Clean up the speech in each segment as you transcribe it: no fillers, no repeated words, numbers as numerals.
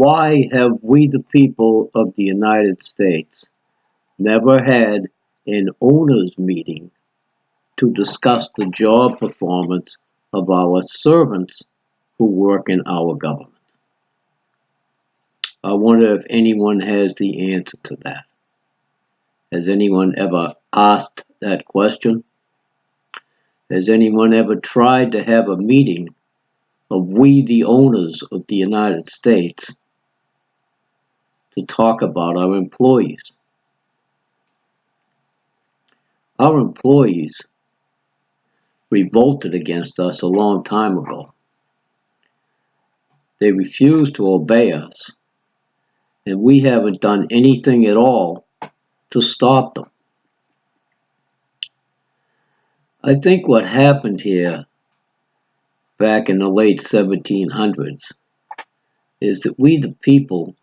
Why have we, the people of the United States, never had an owners meeting to discuss the job performance of our servants who work in our government? I wonder if anyone has the answer to that. Has anyone ever asked that question? Has anyone ever tried to have a meeting of we, the owners of the United States, to talk about our employees? Our employees revolted against us a long time ago. They refused to obey us, and we haven't done anything at all to stop them. I think what happened here back in the late 1700s is that we, the people,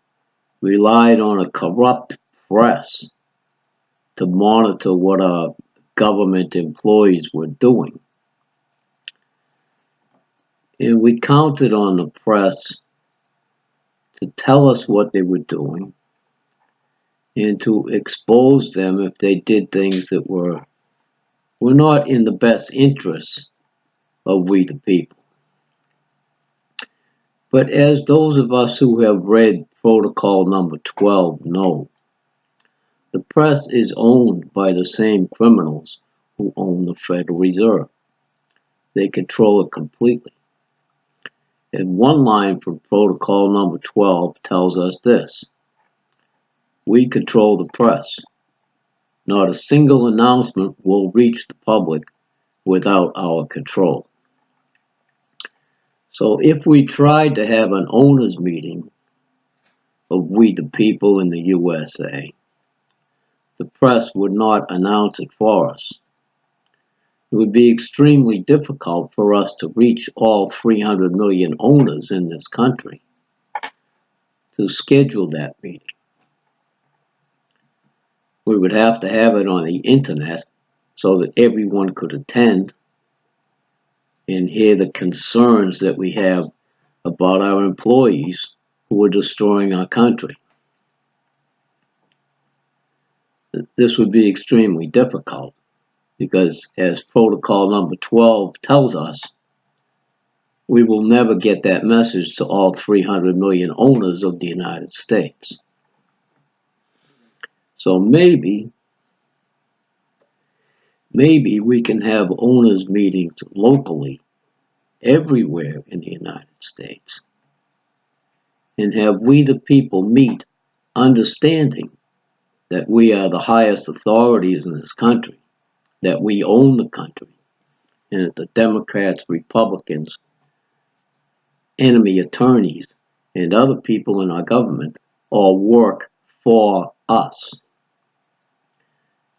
relied on a corrupt press to monitor what our government employees were doing. And we counted on the press to tell us what they were doing and to expose them if they did things that were not in the best interests of we, the people. But as those of us who have read Protocol number 12 know, the press is owned by the same criminals who own the Federal Reserve. They control it completely. And one line from Protocol number 12 tells us this: we control the press. Not a single announcement will reach the public without our control. So if we tried to have an owners meeting of we the people in the USA, the press would not announce it for us. It would be extremely difficult for us to reach all 300 million owners in this country to schedule that meeting. We would have to have it on the internet so that everyone could attend and hear the concerns that we have about our employees who are destroying our country. This would be extremely difficult because, as Protocol number 12 tells us, we will never get that message to all 300 million owners of the United States. So maybe we can have owners meetings locally everywhere in the United States and have we the people meet understanding that we are the highest authorities in this country, that we own the country, and that the Democrats, Republicans, enemy attorneys, and other people in our government all work for us.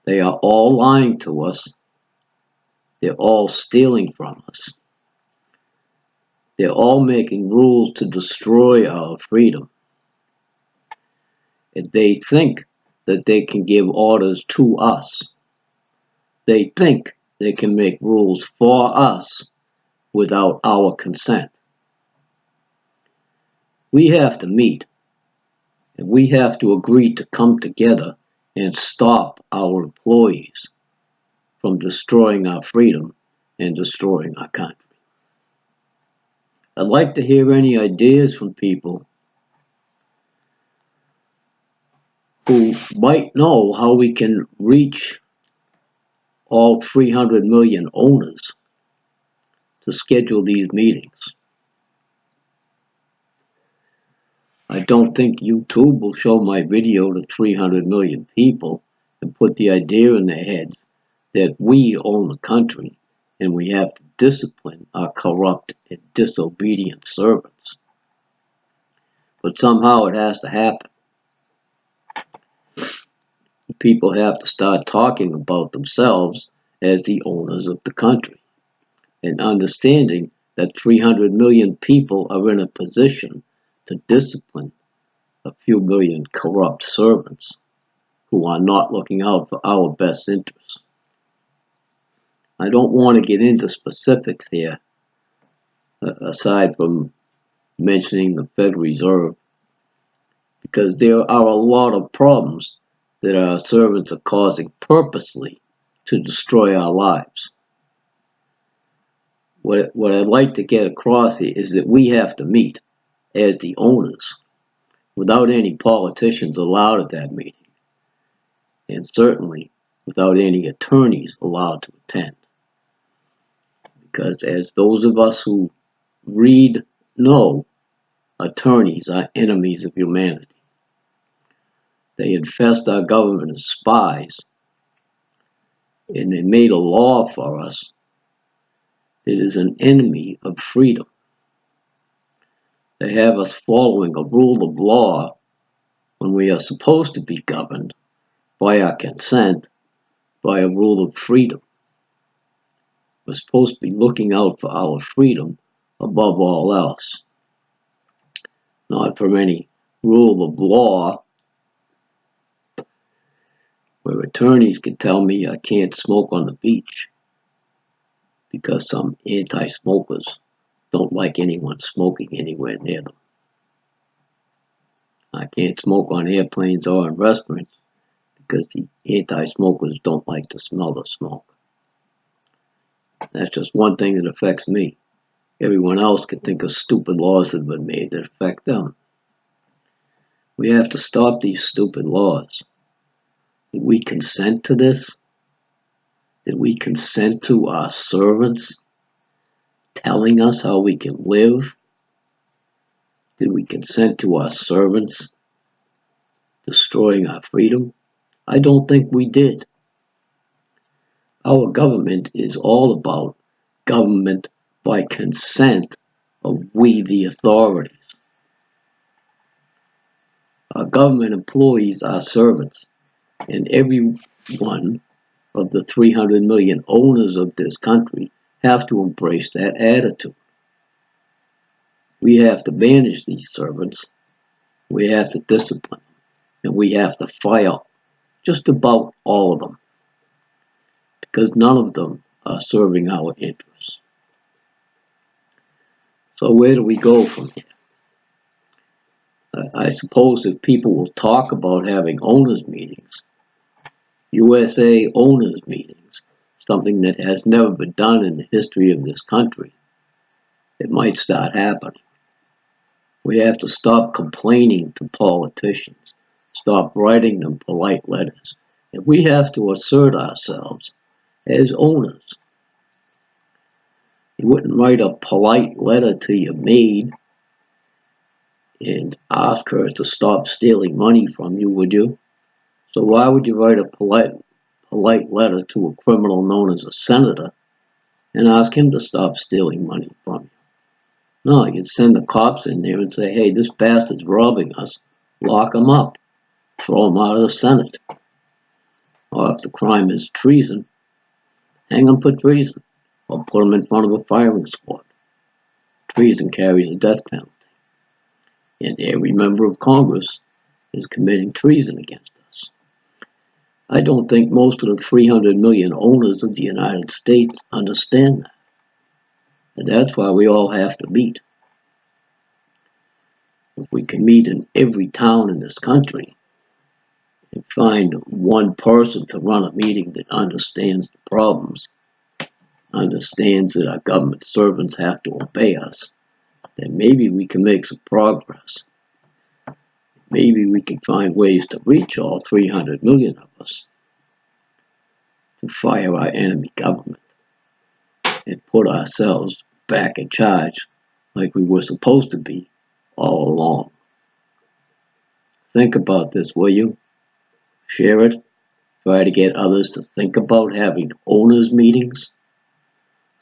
They are all lying to us. They're all stealing from us. They're all making rules to destroy our freedom. And they think that they can give orders to us. They think they can make rules for us without our consent. We have to meet, and we have to agree to come together and stop our employees from destroying our freedom and destroying our country. I'd like to hear any ideas from people who might know how we can reach all 300 million owners to schedule these meetings. I don't think YouTube will show my video to 300 million people and put the idea in their heads that we own the country and we have to discipline our corrupt and disobedient servants. But somehow it has to happen. People have to start talking about themselves as the owners of the country and understanding that 300 million people are in a position to discipline a few million corrupt servants who are not looking out for our best interests. I don't want to get into specifics here, aside from mentioning the Federal Reserve because there are a lot of problems that our servants are causing purposely to destroy our lives. What I'd like to get across here is that we have to meet as the owners without any politicians allowed at that meeting, and certainly without any attorneys allowed to attend. Because as those of us who read know, attorneys are enemies of humanity. They infest our government as spies, and they made a law for us that is an enemy of freedom. They have us following a rule of law when we are supposed to be governed by our consent by a rule of freedom. We're supposed to be looking out for our freedom above all else, not from any rule of law where attorneys can tell me I can't smoke on the beach because some anti-smokers don't like anyone smoking anywhere near them. I can't smoke on airplanes or in restaurants because the anti-smokers don't like the smell of smoke. That's just one thing that affects me. Everyone else can think of stupid laws that have been made that affect them. We have to stop these stupid laws. Did we consent to this? Did we consent to our servants telling us how we can live? Did we consent to our servants destroying our freedom? I don't think we did. Our government is all about government by consent of we the authorities. Our government employees are servants, and every one of the 300 million owners of this country have to embrace that attitude. We have to manage these servants, we have to discipline them, and we have to fire just about all of them, because none of them are serving our interests. So where do we go from here? I suppose if people will talk about having owners meetings, USA owners meetings, something that has never been done in the history of this country, it might start happening. We have to stop complaining to politicians, stop writing them polite letters, and we have to assert ourselves as owners. You wouldn't write a polite letter to your maid and ask her to stop stealing money from you, would you? So why would you write a polite letter to a criminal known as a senator and ask him to stop stealing money from you? No, you'd send the cops in there and say, hey, this bastard's robbing us. Lock him up. Throw him out of the Senate. Or if the crime is treason, hang him for treason. Or put him in front of a firing squad. Treason carries a death penalty. And every member of Congress is committing treason against us. I don't think most of the 300 million owners of the United States understand that. And that's why we all have to meet. If we can meet in every town in this country and find one person to run a meeting that understands the problems, understands that our government servants have to obey us, then maybe we can make some progress. Maybe we can find ways to reach all 300 million of us to fire our enemy government and put ourselves back in charge like we were supposed to be all along. Think about this, will you? Share it. Try to get others to think about having owners meetings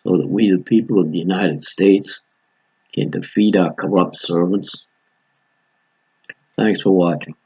so that we, the people of the United States, can defeat our corrupt servants. Thanks for watching.